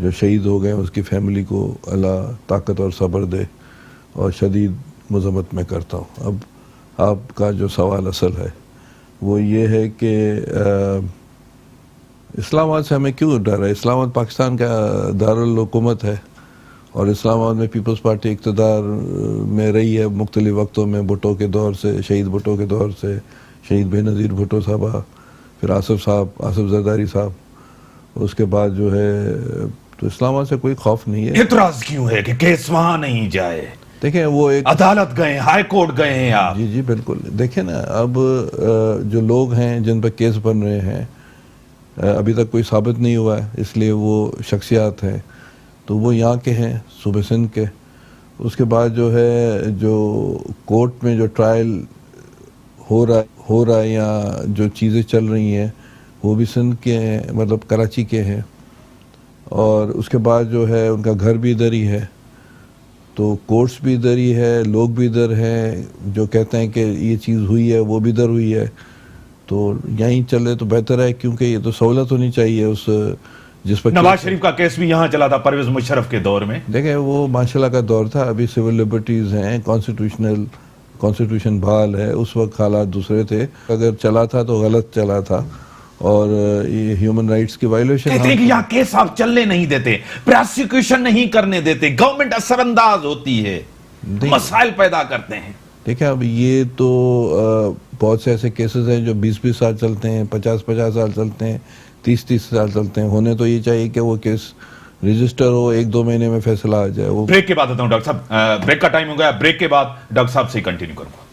جو شہید ہو گئے اس کی فیملی کو اللہ طاقت اور صبر دے، اور شدید مذمت میں کرتا ہوں۔ اب آپ کا جو سوال اصل ہے وہ یہ ہے کہ اسلام آباد سے ہمیں کیوں ڈر ہے؟ اسلام آباد پاکستان کا دارالحکومت ہے، اور اسلام آباد میں پیپلز پارٹی اقتدار میں رہی ہے مختلف وقتوں میں، بھٹو کے دور سے، شہید بھٹو کے دور سے، شہید بے نظیر بھٹو صاحبہ، پھر آصف زرداری صاحب، اس کے بعد جو ہے تو اسلام آباد سے کوئی خوف نہیں ہے۔ اعتراض کیوں ہے کہ کیس وہاں نہیں جائے؟ دیکھیں وہ ایک عدالت گئے، ہائی کورٹ گئے ہیں آپ۔ جی بالکل، دیکھیں نا اب جو لوگ ہیں جن پر کیس بن رہے ہیں ابھی تک کوئی ثابت نہیں ہوا ہے، اس لیے وہ شخصیات ہیں تو وہ یہاں کے ہیں، صوبہ سندھ کے۔ اس کے بعد جو ہے جو کورٹ میں جو ٹرائل ہو رہا ہے یا جو چیزیں چل رہی ہیں وہ بھی سندھ کے ہیں، مطلب کراچی کے ہیں، اور اس کے بعد جو ہے ان کا گھر بھی ادھر ہی ہے، تو کورٹس بھی ادھر ہی ہے، لوگ بھی ادھر ہیں، جو کہتے ہیں کہ یہ چیز ہوئی ہے وہ بھی ادھر ہوئی ہے، تو یہیں چلے تو بہتر ہے، کیونکہ یہ تو سہولت ہونی چاہیے اس جس پر نواز شریف کا کیس بھی یہاں چلا تھا پرویز مشرف کے دور میں۔ دیکھیں وہ ماشاءاللہ کا دور تھا، ابھی سول لبرٹیز ہیں، کانسٹیٹیوشن بحال ہے، اس وقت حالات دوسرے تھے، اگر چلا تھا تو غلط چلا تھا، اور یہ ہیومن رائٹس کی وائلیشن۔ کہتے ہیں کہ یہاں کیس آپ چلنے نہیں دیتے، پراسیکیوشن نہیں کرنے دیتے، گورنمنٹ اثر انداز ہوتی ہے، مسائل پیدا کرتے ہیں۔ دیکھیں اب یہ تو بہت سے ایسے کیسز ہیں جو 20 سال چلتے ہیں، 50 سال چلتے ہیں، 30 سال چلتے ہیں، ہونے تو یہ چاہیے کہ وہ کیس رجسٹر ہو، 1-2 مہینے میں فیصلہ آ جائے۔ وہ بریک کے بعد آتا ہوں ڈاکٹر صاحب، بریک کا ٹائم ہو گیا، بریک کے بعد ڈاکٹر صاحب سے کنٹینیو کروں گا۔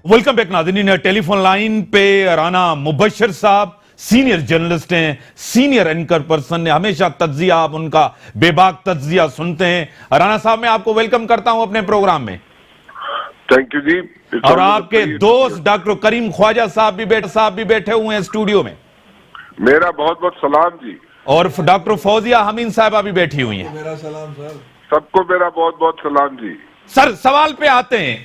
ویلکم بیک ناظرین، ٹیلی فون لائن پہ رانا مبشر صاحب سینئر جرنلسٹ ہیں، سینئر اینکر پرسن ہیں، ہمیشہ تجزیہ آپ ان کا بے باک تجزیہ سنتے ہیں۔ رانا صاحب میں آپ کو ویلکم کرتا ہوں اپنے پروگرام میں۔ تھینک یو جی۔ اور آپ کے دوست ڈاکٹر کریم خواجہ صاحب بھی بیٹھے ہوئے ہیں اسٹوڈیو میں، میرا بہت بہت سلام جی۔ اور ڈاکٹر فوزیہ حمید صاحبہ بھی بیٹھی ہوئی ہیں۔ میرا سلام سر۔ سب کو میرا بہت بہت سلام جی۔ سر سوال پہ آتے ہیں،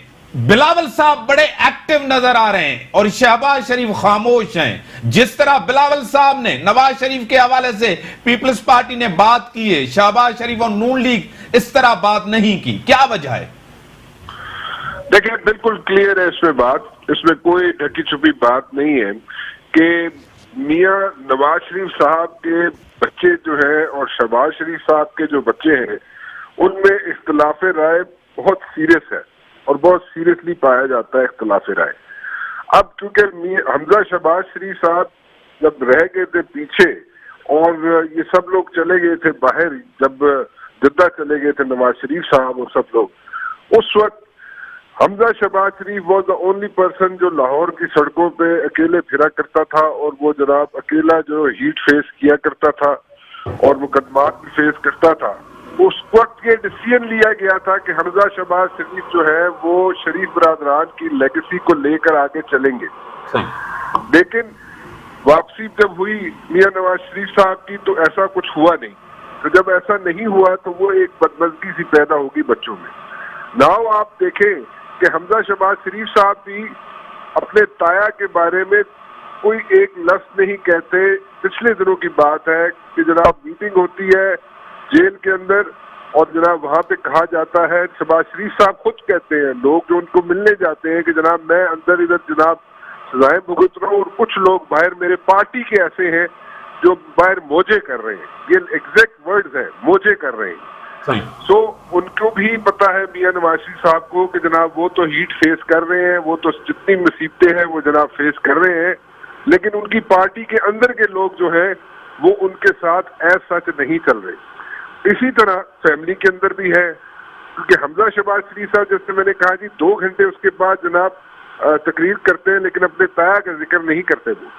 بلاول صاحب بڑے ایکٹیو نظر آ رہے ہیں اور شہباز شریف خاموش ہیں۔ جس طرح بلاول صاحب نے نواز شریف کے حوالے سے پیپلز پارٹی نے بات کی ہے، شہباز شریف اور نون لیگ اس طرح بات نہیں کی، کیا وجہ ہے؟ دیکھیں بالکل کلیئر ہے اس میں بات، اس میں کوئی ڈھکی چھپی بات نہیں ہے کہ میاں نواز شریف صاحب کے بچے جو ہیں اور شہباز شریف صاحب کے جو بچے ہیں ان میں اختلاف رائے بہت سیریس ہے اور بہت سیریسلی پایا جاتا ہے اختلاف رائے۔ اب کیونکہ حمزہ شہباز شریف صاحب جب رہ گئے تھے پیچھے اور یہ سب لوگ چلے گئے تھے باہر، جب جدہ چلے گئے تھے نواز شریف صاحب اور سب لوگ، اس وقت حمزہ شہباز شریف واز دا اونلی پرسن جو لاہور کی سڑکوں پہ اکیلے پھرا کرتا تھا، اور وہ جناب اکیلا جو ہیٹ فیس کیا کرتا تھا اور مقدمات بھی فیس کرتا تھا۔ اس وقت یہ ڈیسیژن لیا گیا تھا کہ حمزہ شہباز شریف جو ہے وہ شریف برادران کی لیگیسی کو لے کر آگے چلیں گے، لیکن واپسی جب ہوئی میاں نواز شریف صاحب کی تو ایسا کچھ ہوا نہیں۔ تو جب ایسا نہیں ہوا تو وہ ایک بدمزگی سی پیدا ہوگی بچوں میں۔ ناؤ آپ دیکھیں کہ حمزہ شہباز شریف صاحب بھی اپنے تایا کے بارے میں کوئی ایک لفظ نہیں کہتے۔ پچھلے دنوں کی بات ہے کہ جناب میٹنگ ہوتی ہے جیل کے اندر اور جناب وہاں پہ کہا جاتا ہے، شہباز شریف صاحب خود کہتے ہیں، لوگ جو ان کو ملنے جاتے ہیں کہ جناب میں اندر ادھر جناب سزائیں بھگت رہا ہوں اور کچھ لوگ باہر میرے پارٹی کے ایسے ہیں جو باہر موجے کر رہے ہیں، یہ ایگزیکٹ ورڈز ہیں، موجے کر رہے ہیں۔ سو ان کو بھی پتا ہے میاں نواز شریف صاحب کو کہ جناب وہ تو ہیٹ فیس کر رہے ہیں، وہ تو جتنی مصیبتیں ہیں وہ جناب فیس کر رہے ہیں، لیکن ان کی پارٹی کے اندر کے لوگ جو ہیں وہ ان کے ساتھ ایز سچ نہیں چل رہے۔ اسی طرح فیملی کے اندر بھی ہے، کیونکہ حمزہ شہباز شریف صاحب جیسے میں نے کہا جی 2 گھنٹے اس کے بعد جناب تقریر کرتے ہیں لیکن اپنے تایا کا ذکر نہیں کرتے وہ۔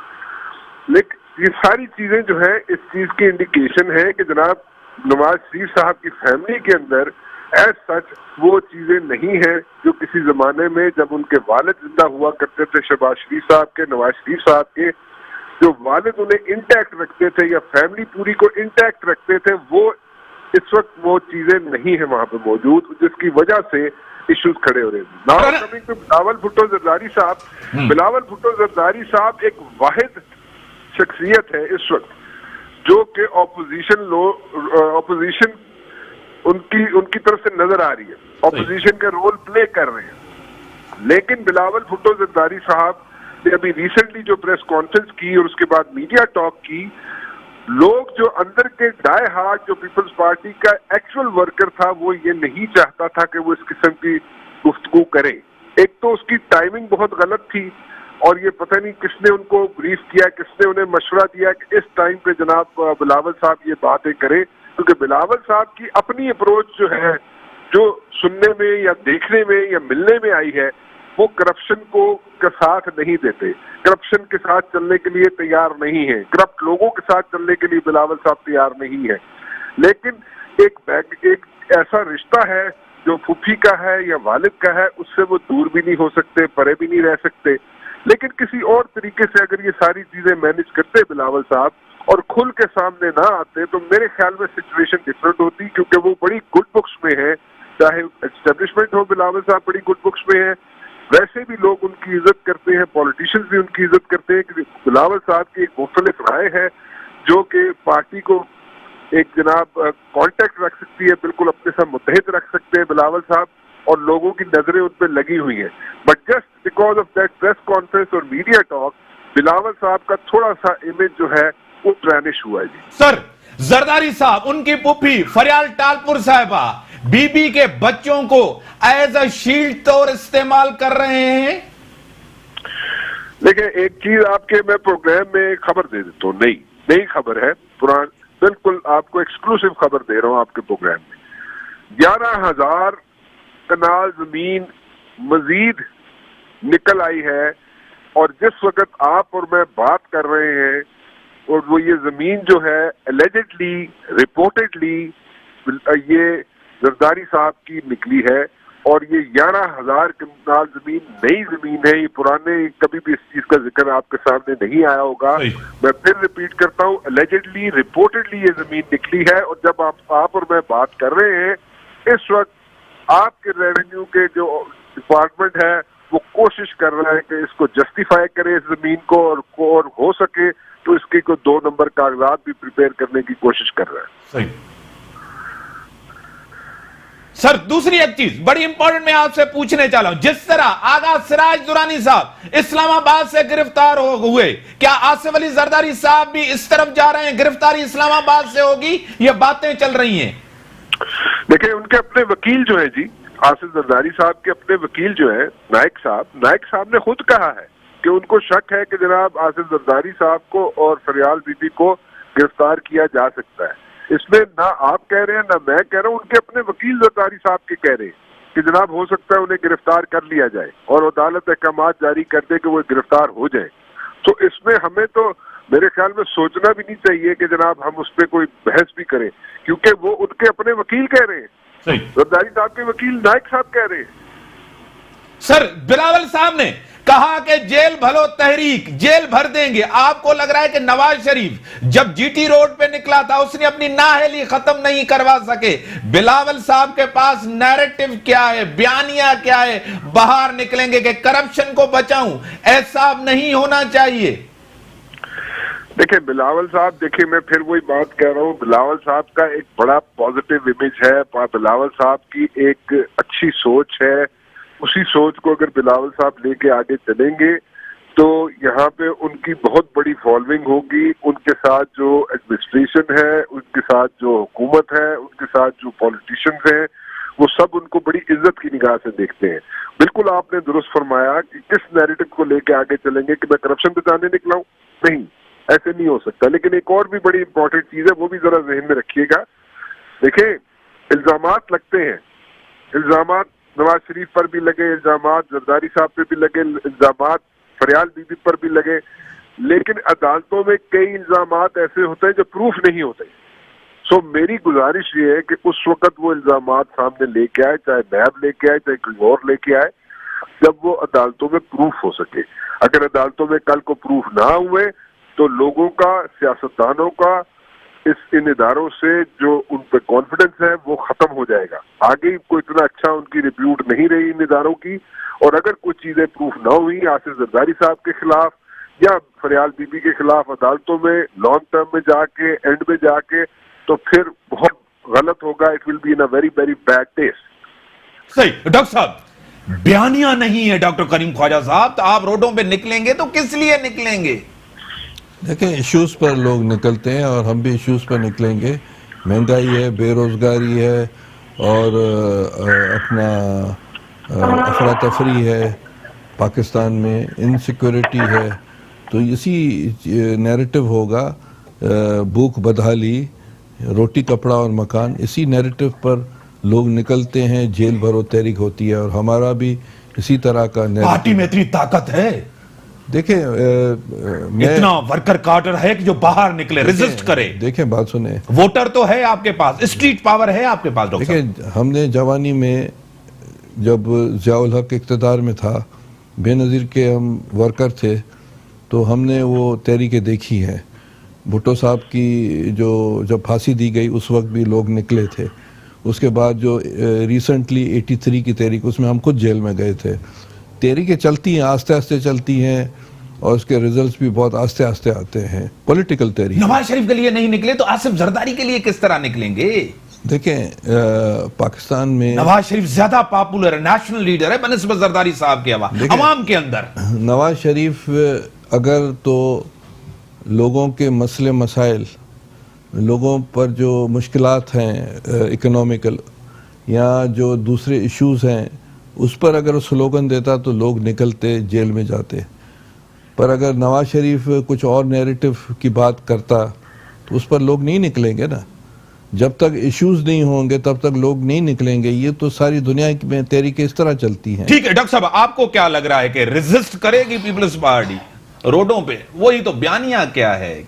لیکن یہ ساری چیزیں جو ہیں اس چیز کی انڈیکیشن ہے کہ جناب نواز شریف صاحب کی فیملی کے اندر ایز سچ وہ چیزیں نہیں ہیں جو کسی زمانے میں جب ان کے والد زندہ ہوا کرتے تھے، شہباز شریف صاحب کے، نواز شریف صاحب کے، جو والد انہیں انٹیکٹ رکھتے تھے یا فیملی پوری کو انٹیکٹ رکھتے تھے، وہ اس وقت وہ چیزیں نہیں ہیں وہاں پہ موجود، جس کی وجہ سے ایشوز کھڑے ہو رہے ہیں۔ Now coming to Bilawal Bhutto Zardari صاحب، بلاول بھٹو زرداری صاحب ایک واحد شخصیت ہے اس وقت جو کہ اپوزیشن ان کی طرف سے نظر آ رہی ہے, اپوزیشن کا رول پلے کر رہے ہیں. لیکن بلاول بھٹو زرداری صاحب نے ابھی ریسنٹلی جو پریس کانفرنس کی اور اس کے بعد میڈیا ٹاک کی, لوگ جو اندر کے ڈائی ہارڈ جو پیپلز پارٹی کا ایکچوئل ورکر تھا وہ یہ نہیں چاہتا تھا کہ وہ اس قسم کی گفتگو کرے. ایک تو اس کی ٹائمنگ بہت غلط تھی, اور یہ پتہ نہیں کس نے ان کو بریف کیا, کس نے انہیں مشورہ دیا کہ اس ٹائم پہ جناب بلاول صاحب یہ باتیں کریں, کیونکہ بلاول صاحب کی اپنی اپروچ جو ہے, جو سننے میں یا دیکھنے میں یا ملنے میں آئی ہے, وہ کرپشن کا ساتھ نہیں دیتے, کرپشن کے ساتھ چلنے کے لیے تیار نہیں ہے, کرپٹ لوگوں کے ساتھ چلنے کے لیے بلاول صاحب تیار نہیں ہے. لیکن ایک ایسا رشتہ ہے جو پھوپھی کا ہے یا والد کا ہے, اس سے وہ دور بھی نہیں ہو سکتے, پرے بھی نہیں رہ سکتے. لیکن کسی اور طریقے سے اگر یہ ساری چیزیں مینج کرتے بلاول صاحب اور کھل کے سامنے نہ آتے, تو میرے خیال میں سچویشن ڈفرینٹ ہوتی, کیونکہ وہ بڑی گڈ بکس میں ہے, چاہے اسٹیبلشمنٹ ہو, بلاول صاحب بڑی گڈ بکس میں ہے. ویسے بھی لوگ ان کی عزت کرتے ہیں, پولیٹیشنز بھی ان کی عزت کرتے ہیں, کہ بلاول صاحب کی ایک مختلف رائے ہے جو کہ پارٹی کو ایک جناب کانٹیکٹ رکھ سکتی ہے, بالکل اپنے ساتھ متحد رکھ سکتے ہیں بلاول صاحب, اور لوگوں کی نظریں ان پہ لگی ہوئی ہیں. But just because of that press conference اور میڈیا ٹاک, بلاول صاحب کا تھوڑا سا امیج جو ہے وہ ٹرینش ہوا ہے. جی سر, زرداری صاحب ان کی پھوپھی فریال ٹالپور صاحبہ بی بی کے بچوں کو ایز اے شیلڈ طور استعمال کر رہے ہیں. دیکھیں, ایک چیز آپ کے میں پروگرام میں خبر دے دیتا ہوں, نئی خبر ہے, بالکل آپ کو ایکسکلوسیو خبر دے رہا ہوں آپ کے پروگرام میں. 11,000 کنال زمین مزید نکل آئی ہے, اور جس وقت آپ اور میں بات کر رہے ہیں, اور وہ یہ زمین جو ہے الیجڈلی رپورٹڈلی یہ زرداری صاحب کی نکلی ہے, اور یہ 11,000 کنال زمین نئی زمین ہے. یہ پرانے کبھی بھی اس چیز کا ذکر آپ کے سامنے نہیں آیا ہوگا. میں پھر ریپیٹ کرتا ہوں, الیجڈلی رپورٹڈلی یہ زمین نکلی ہے, اور جب آپ اور میں بات کر رہے ہیں اس وقت آپ کے ریونیو کے جو ڈپارٹمنٹ ہے وہ کوشش کر رہا ہے کہ اس کو جسٹیفائی کرے اس زمین کو, اور ہو سکے تو اس کی کوئی 2 نمبر کاغذات بھی پریپیئر کرنے کی کوشش کر رہا ہے. صحیح. سر, دوسری ایک چیز بڑی امپورٹنٹ میں آپ سے پوچھنے چاہ رہا ہوں, جس طرح آغا سراج درانی صاحب اسلام آباد سے گرفتار ہوئے, کیا آصف علی زرداری صاحب بھی اس طرف جا رہے ہیں, گرفتاری اسلام آباد سے ہوگی, یہ باتیں چل رہی ہیں؟ دیکھیں, ان کے اپنے وکیل جو ہیں جی, آصف زرداری صاحب کے اپنے وکیل جو ہیں نائک صاحب نے خود کہا ہے کہ ان کو شک ہے کہ جناب آصف زرداری صاحب کو اور فریال بی بی کو گرفتار کیا جا سکتا ہے. اس میں نہ آپ کہہ رہے ہیں نہ میں کہہ رہا ہوں, ان کے اپنے وکیل زرداری صاحب کے کہہ رہے ہیں کہ جناب ہو سکتا ہے انہیں گرفتار کر لیا جائے اور عدالت احکامات جاری کر دے کہ وہ گرفتار ہو جائے. تو اس میں ہمیں تو میرے خیال میں سوچنا بھی نہیں چاہیے کہ جناب ہم اس پہ کوئی بحث بھی کریں, کیونکہ وہ ان کے اپنے وکیل کہہ رہے ہیں, زرداری صاحب کے وکیل نائک صاحب کہہ رہے ہیں. سر, بلاول صاحب نے کہا کہ جیل بھرو تحریک, جیل بھر دیں گے. آپ کو لگ رہا ہے کہ نواز شریف جب جی ٹی روڈ پہ نکلا تھا اس نے اپنی نااہلی ختم نہیں کروا سکے, بلاول صاحب کے پاس نیریٹو کیا ہے, بیانیہ کیا ہے, باہر نکلیں گے کہ کرپشن کو بچاؤں, ایسا نہیں ہونا چاہیے. دیکھیں بلاول صاحب, دیکھیں میں پھر وہی بات کہہ رہا ہوں, بلاول صاحب کا ایک بڑا پازیٹیو امیج ہے, بلاول صاحب کی ایک اچھی سوچ ہے. اسی سوچ کو اگر بلاول صاحب لے کے آگے چلیں گے تو یہاں پہ ان کی بہت بڑی فالوئنگ ہوگی. ان کے ساتھ جو ایڈمنسٹریشن ہے, ان کے ساتھ جو حکومت ہے, ان کے ساتھ جو پولیٹیشنز ہیں, وہ سب ان کو بڑی عزت کی نگاہ سے دیکھتے ہیں. بالکل آپ نے درست فرمایا کہ کس نیریٹو کو لے کے آگے چلیں گے, کہ میں کرپشن بچانے نکلا ہوں, نہیں, ایسے نہیں ہو سکتا. لیکن ایک اور بھی بڑی امپورٹنٹ چیز ہے, وہ بھی ذرا ذہن میں رکھیے گا. دیکھیں, الزامات لگتے ہیں, الزامات نواز شریف پر بھی لگے, الزامات زرداری صاحب پہ بھی لگے, الزامات فریال بی بی پر بھی لگے, لیکن عدالتوں میں کئی الزامات ایسے ہوتے ہیں جو پروف نہیں ہوتے. سو میری گزارش یہ ہے کہ اس وقت وہ الزامات سامنے لے کے آئے, چاہے نیب لے کے آئے, چاہے کوئی اور لے کے آئے, جب وہ عدالتوں میں پروف ہو سکے. اگر عدالتوں میں کل کو پروف نہ ہوئے تو لوگوں کا, سیاستدانوں کا ان اداروں سے جو ان پہ کانفیڈنس ہے وہ ختم ہو جائے گا. آگے کوئی اتنا اچھا ان کی ریپیوٹ نہیں رہی ان اداروں کی, اور اگر کوئی چیزیں پروف نہ ہوئی آصف زرداری صاحب کے خلاف یا فریال بی بی کے خلاف عدالتوں میں لانگ ٹرم میں جا کے اینڈ میں جا کے تو پھر بہت غلط ہوگا. It will be in a very very bad taste. صحیح. ڈاکٹر صاحب بیانیہ نہیں ہے ڈاکٹر کریم خواجہ صاحب, تو آپ روڈوں پہ نکلیں گے تو کس لیے نکلیں گے؟ دیکھیں ایشوز پر لوگ نکلتے ہیں اور ہم بھی ایشوز پر نکلیں گے. مہنگائی ہے, بے روزگاری ہے, اور اپنا افراتفری ہے پاکستان میں, انسیکیورٹی ہے. تو اسی نیریٹو ہوگا, بھوک بدحالی, روٹی کپڑا اور مکان, اسی نیریٹو پر لوگ نکلتے ہیں, جیل بھرو تحریک ہوتی ہے, اور ہمارا بھی اسی طرح کا پارٹی میں اتنی طاقت ہے؟ دیکھیں اتنا ورکر کارٹر ہے کہ جو باہر نکلے, ریزسٹ کرے. دیکھیں بات سنیں, ووٹر تو ہے آپ کے پاس, اسٹریٹ پاور ہے آپ کے پاس. ڈاکٹر دیکھیں ہم نے جوانی میں جب ضیاء الحق اقتدار میں تھا, بے نظیر کے ہم ورکر تھے, تو ہم نے وہ تحریکیں دیکھی ہیں. بھٹو صاحب کی جو جب پھانسی دی گئی اس وقت بھی لوگ نکلے تھے. اس کے بعد جو ریسنٹلی 83 کی تحریک, اس میں ہم خود جیل میں گئے تھے. تحریکیں چلتی ہیں, آہستہ آہستہ چلتی ہیں, اور اس کے ریزلٹس بھی بہت آہستہ آہستہ آتے ہیں. پولیٹیکل تحریک. نواز شریف کے لیے نہیں نکلے تو آصف زرداری کے لیے کس طرح نکلیں گے؟ دیکھیں پاکستان میں نواز شریف زیادہ پاپولر ہے, نیشنل لیڈر ہے بنسبت زرداری صاحب کے عوام کے اندر. نواز شریف اگر تو لوگوں کے مسئلے مسائل, لوگوں پر جو مشکلات ہیں اکنومیکل یا جو دوسرے ایشوز ہیں, اس پر اگر سلوگن دیتا تو لوگ نکلتے, جیل میں جاتے. پر اگر نواز شریف کچھ اور نیریٹو کی بات کرتا تو اس پر لوگ نہیں نکلیں گے نا. جب تک ایشوز نہیں ہوں گے تب تک لوگ نہیں نکلیں گے. یہ تو ساری دنیا میں تحریکیں اس طرح چلتی ہیں. ٹھیک ہے ڈاکٹر صاحب, آپ کو کیا لگ رہا ہے کہ ریزسٹ کرے گی پیپلز پارٹی روڈوں پہ؟ وہی تو بیانیہ کیا ہے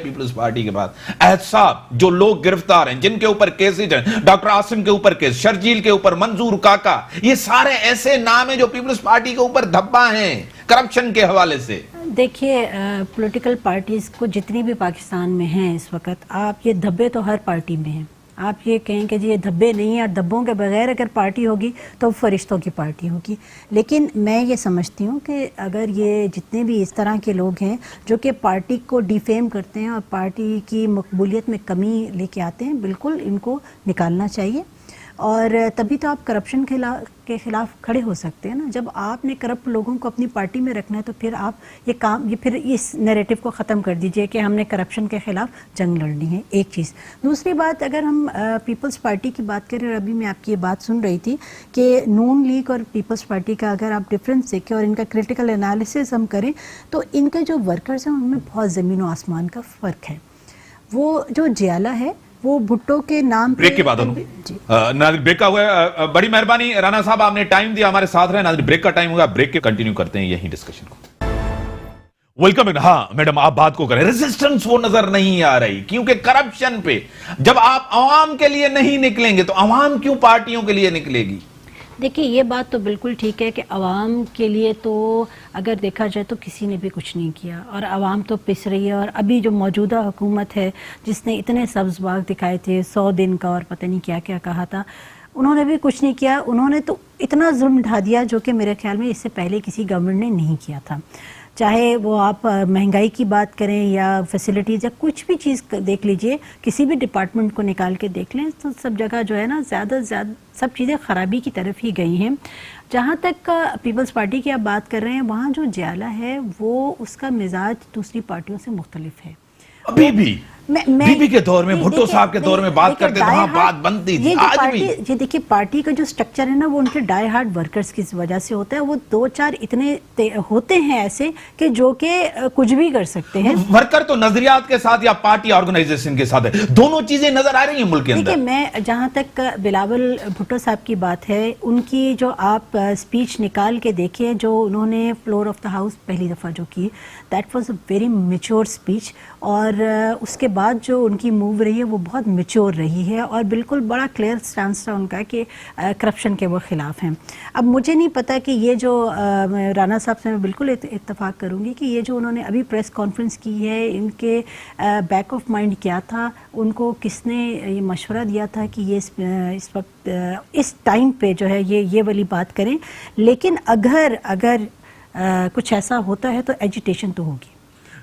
پیپلز پارٹی کے بعد؟ احتساب, جو لوگ گرفتار ہیں, جن کے اوپر کیسز ہیں, ڈاکٹر عاصم کے اوپر کیس, شرجیل کے اوپر, منظور کاکا, یہ سارے ایسے نام ہیں جو پیپلز پارٹی کے اوپر دھبا ہیں کرپشن کے حوالے سے. دیکھیے پولیٹیکل پارٹیز کو جتنی بھی پاکستان میں ہیں اس وقت, آپ یہ دھبے تو ہر پارٹی میں ہیں. آپ یہ کہیں کہ جی یہ دھبے نہیں ہیں, اور دھبوں کے بغیر اگر پارٹی ہوگی تو فرشتوں کی پارٹی ہوگی. لیکن میں یہ سمجھتی ہوں کہ اگر یہ جتنے بھی اس طرح کے لوگ ہیں جو کہ پارٹی کو ڈیفیم کرتے ہیں اور پارٹی کی مقبولیت میں کمی لے کے آتے ہیں, بالکل ان کو نکالنا چاہیے. اور تبھی تو آپ کرپشن کے خلاف کھڑے ہو سکتے ہیں نا. جب آپ نے کرپٹ لوگوں کو اپنی پارٹی میں رکھنا ہے تو پھر آپ یہ پھر اس نیریٹو کو ختم کر دیجئے کہ ہم نے کرپشن کے خلاف جنگ لڑنی ہے. ایک چیز. دوسری بات, اگر ہم پیپلز پارٹی کی بات کریں, اور ابھی میں آپ کی یہ بات سن رہی تھی کہ نون لیگ اور پیپلز پارٹی کا اگر آپ ڈفرینس دیکھیں اور ان کا کریٹیکل انالیسس ہم کریں تو ان کے جو ورکرز ہیں ان میں بہت زمین و آسمان کا فرق ہے. وہ جو جیالہ ہے وہ بھٹو کے نام بریک کے بعد ناظرین بریک کا ہوا ہے. بڑی مہربانی رانا صاحب, آپ نے ٹائم دیا, ہمارے ساتھ رہے. ناظرین بریک کا ٹائم ہوگا, بریک کے کنٹینیو کرتے ہیں یہی ڈسکشن کو. ویلکم. ہاں میڈم آپ بات کو کریں. ریزسٹنس وہ نظر نہیں آ رہی کیونکہ کرپشن پہ جب آپ عوام کے لیے نہیں نکلیں گے تو عوام کیوں پارٹیوں کے لیے نکلے گی؟ دیکھیے یہ بات تو بالکل ٹھیک ہے کہ عوام کے لیے تو اگر دیکھا جائے تو کسی نے بھی کچھ نہیں کیا, اور عوام تو پس رہی ہے. اور ابھی جو موجودہ حکومت ہے جس نے اتنے سبز باغ دکھائے تھے 100 دن کا اور پتہ نہیں کیا کیا کہا تھا, انہوں نے بھی کچھ نہیں کیا. انہوں نے تو اتنا ظلم ڈھا دیا جو کہ میرے خیال میں اس سے پہلے کسی گورنمنٹ نے نہیں کیا تھا. چاہے وہ آپ مہنگائی کی بات کریں یا فیسلٹیز یا کچھ بھی چیز دیکھ لیجئے, کسی بھی ڈپارٹمنٹ کو نکال کے دیکھ لیں تو سب جگہ جو ہے نا زیادہ سب چیزیں خرابی کی طرف ہی گئی ہیں. جہاں تک پیپلز پارٹی کی آپ بات کر رہے ہیں, وہاں جو جیالہ ہے وہ اس کا مزاج دوسری پارٹیوں سے مختلف ہے. ابھی بھی بی بی کے دور میں, بھٹو صاحب کے دور میں بات کرتے تھے, وہاں بات بنتی تھی. آج بھی یہ دیکھیے پارٹی کا جو سٹرکچر ہے نا وہ ان کے ڈائی ہارڈ ورکرز کی وجہ سے ہوتا ہے. وہ 2-4 اتنے ہوتے ہیں ایسے کہ جو کہ کچھ بھی کر سکتے ہیں. ورکر تو نظریات کے ساتھ یا پارٹی آرگنائزیشن کے ساتھ ہے, دونوں چیزیں نظر آ رہی ہیں ملک کے اندر. دیکھیں میں جہاں تک بلاول بھٹو صاحب کی بات ہے, ان کی جو آپ سپیچ نکال کے دیکھیں جو انہوں نے فلور آف دا ہاؤس پہلی دفعہ جو کی, that was a very mature speech. اور اس کے بعد جو ان کی موو رہی ہے وہ بہت میچور رہی ہے اور بالکل بڑا کلیئر سٹانس تھا ان کا کہ کرپشن کے وہ خلاف ہیں. اب مجھے نہیں پتا کہ یہ جو رانا صاحب سے میں بالکل اتفاق کروں گی کہ یہ جو انہوں نے ابھی پریس کانفرنس کی ہے, ان کے بیک آف مائنڈ کیا تھا, ان کو کس نے یہ مشورہ دیا تھا کہ یہ اس وقت اس ٹائم پہ جو ہے یہ والی بات کریں. لیکن اگر کچھ ایسا ہوتا ہے تو ایجیٹیشن تو ہوگی.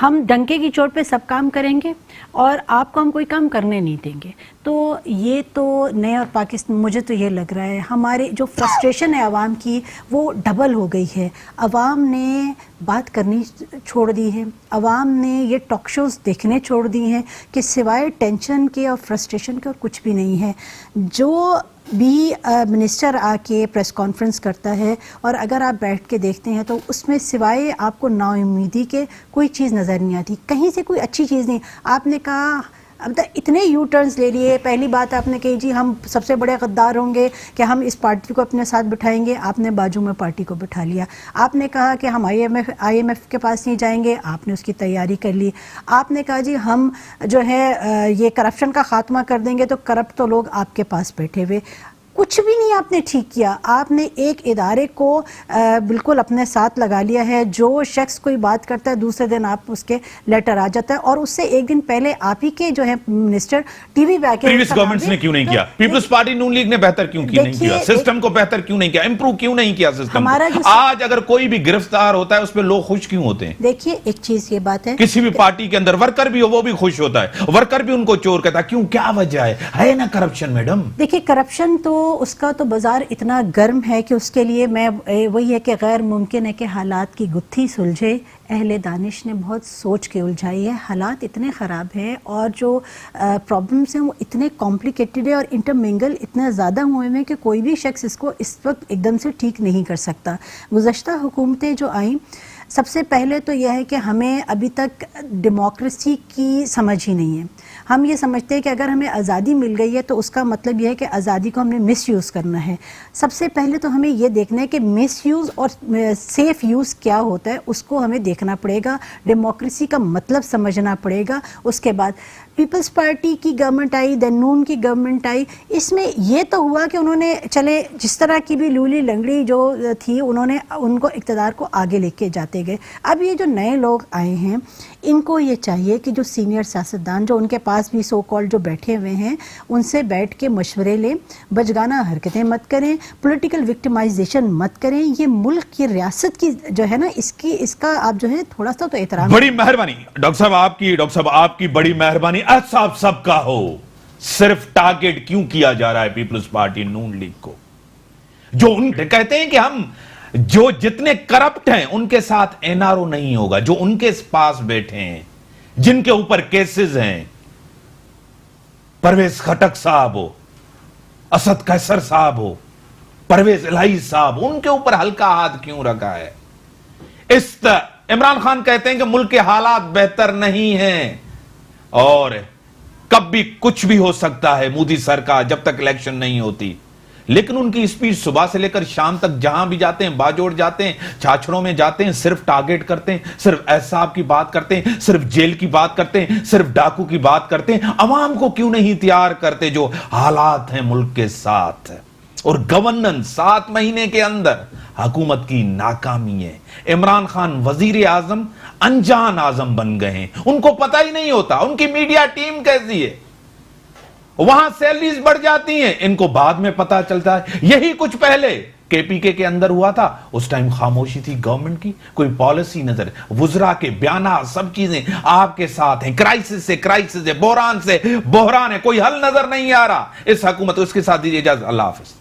ہم ڈنکے کی چوٹ پہ سب کام کریں گے اور آپ کو ہم کوئی کام کرنے نہیں دیں گے. تو یہ تو نئے اور پاکستان, مجھے تو یہ لگ رہا ہے ہمارے جو فرسٹریشن ہے عوام کی وہ ڈبل ہو گئی ہے. عوام نے بات کرنی چھوڑ دی ہے, عوام نے یہ ٹاک شوز دیکھنے چھوڑ دی ہیں کہ سوائے ٹینشن کے اور فرسٹریشن کے اور کچھ بھی نہیں ہے. جو بھی منسٹر آ کے پریس کانفرنس کرتا ہے اور اگر آپ بیٹھ کے دیکھتے ہیں تو اس میں سوائے آپ کو نا امیدی کے کوئی چیز نظر نہیں آتی, کہیں سے کوئی اچھی چیز نہیں. آپ نے کہا اب تک اتنے یو ٹرنز لے لیے. پہلی بات آپ نے کہی جی ہم سب سے بڑے غدار ہوں گے کہ ہم اس پارٹی کو اپنے ساتھ بٹھائیں گے, آپ نے بازو میں پارٹی کو بٹھا لیا. آپ نے کہا کہ ہم آئی ایم ایف کے پاس نہیں جائیں گے, آپ نے اس کی تیاری کر لی. آپ نے کہا جی ہم جو ہے یہ کرپشن کا خاتمہ کر دیں گے, تو کرپٹ تو لوگ آپ کے پاس بیٹھے ہوئے. کچھ بھی نہیں آپ نے ٹھیک کیا. آپ نے ایک ادارے کو بالکل اپنے ساتھ لگا لیا ہے. جو شخص کوئی بات کرتا ہے دوسرے دن آپ اس کے لیٹر آ جاتا ہے, اور اس سے ایک دن پہلے آپ ہی کے جو ہے منسٹر ٹی وی پہ آ کے پریویس گورنمنٹس نے کیوں نہیں کیا؟ پیپلز پارٹی نون لیگ نے بہتر کیوں نہیں کیا؟ سسٹم کو بہتر کیوں نہیں کیا؟ امپروو کیوں نہیں کیا سسٹم کو؟ آج اگر کوئی بھی گرفتار ہوتا ہے اس پہ لوگ خوش کیوں ہوتے ہیں؟ دیکھیے ایک چیز یہ بات ہے, کسی بھی پارٹی کے اندر ورکر بھی ہو وہ بھی خوش ہوتا ہے, ورکر بھی ان کو چور کہتا ہے. کیوں, کیا وجہ ہے نا کرپشن میڈم؟ دیکھیے کرپشن تو اس کا تو بازار اتنا گرم ہے کہ اس کے لیے میں وہی ہے کہ غیر ممکن ہے کہ حالات کی گتھی سلجھے. اہل دانش نے بہت سوچ کے الجھائی ہے. حالات اتنے خراب ہیں اور جو پرابلمس ہیں وہ اتنے کمپلیکیٹڈ ہے اور انٹرمنگل اتنے زیادہ ہوئے ہیں کہ کوئی بھی شخص اس کو اس وقت ایک دم سے ٹھیک نہیں کر سکتا. گزشتہ حکومتیں جو آئیں, سب سے پہلے تو یہ ہے کہ ہمیں ابھی تک ڈیموکریسی کی سمجھ ہی نہیں ہے. ہم یہ سمجھتے ہیں کہ اگر ہمیں آزادی مل گئی ہے تو اس کا مطلب یہ ہے کہ آزادی کو ہم نے مس یوز کرنا ہے. سب سے پہلے تو ہمیں یہ دیکھنا ہے کہ مس یوز اور سیف یوز کیا ہوتا ہے, اس کو ہمیں دیکھنا پڑے گا. ڈیموکریسی کا مطلب سمجھنا پڑے گا. اس کے بعد پیپلز پارٹی کی گورنمنٹ آئی, دین نون کی گورنمنٹ آئی. اس میں یہ تو ہوا کہ انہوں نے چلے جس طرح کی بھی لولی لنگڑی جو تھی انہوں نے ان کو اقتدار کو آگے لے کے جاتے گئے. اب یہ جو نئے لوگ آئے ہیں ان کو یہ چاہیے کہ جو سینئر سیاستدان جو ان کے پاس بھی سو کال جو بیٹھے ہوئے ہیں ان سے بیٹھ کے مشورے لیں, بچگانہ حرکتیں مت کریں, پولیٹیکل وکٹمائزیشن مت کریں. یہ ملک کی ریاست کی جو ہے نا اس کا آپ جو ہے تھوڑا سا تو احترام. بڑی مہربانی ڈاکٹر صاحب آپ کی بڑی مہربانی. احساب سب کا ہو, صرف ٹارگٹ کیوں کیا جا رہا ہے پیپلز پارٹی نون لیگ کو؟ جو ان کہتے ہیں کہ ہم جو جتنے کرپٹ ہیں ان کے ساتھ این آر او نہیں ہوگا, جو ان کے پاس بیٹھے ہیں جن کے اوپر کیسز ہیں, پرویز خٹک صاحب ہو, اسد قیصر صاحب ہو, پرویز الہی صاحب, ان کے اوپر ہلکا ہاتھ کیوں رکھا ہے؟ عمران خان کہتے ہیں کہ ملک کے حالات بہتر نہیں ہیں اور کب بھی کچھ بھی ہو سکتا ہے مودی سرکار جب تک الیکشن نہیں ہوتی. لیکن ان کی اسپیچ صبح سے لے کر شام تک جہاں بھی جاتے ہیں, باجوڑ جاتے ہیں, چھاچڑوں میں جاتے ہیں, صرف ٹارگٹ کرتے ہیں, صرف احساب کی بات کرتے ہیں, صرف جیل کی بات کرتے ہیں, صرف ڈاکو کی بات کرتے ہیں. عوام کو کیوں نہیں تیار کرتے جو حالات ہیں ملک کے ساتھ؟ اور گورننس 7 مہینے کے اندر حکومت کی ناکامی ہے. عمران خان وزیر اعظم انجان اعظم بن گئے ہیں, ان کو پتہ ہی نہیں ہوتا ان کی میڈیا ٹیم کیسی ہے. وہاں سیلریز بڑھ جاتی ہیں, ان کو بعد میں پتا چلتا ہے. یہی کچھ پہلے کے پی کے اندر ہوا تھا, اس ٹائم خاموشی تھی گورنمنٹ کی, کوئی پالیسی نظر, وزراء کے بیانات سب چیزیں آپ کے ساتھ ہیں. کرائسس سے کرائسس ہے, بحران سے بحران ہے, کوئی حل نظر نہیں آ رہا اس حکومت. اس کے ساتھ دیجیے اجازت, اللہ حافظ.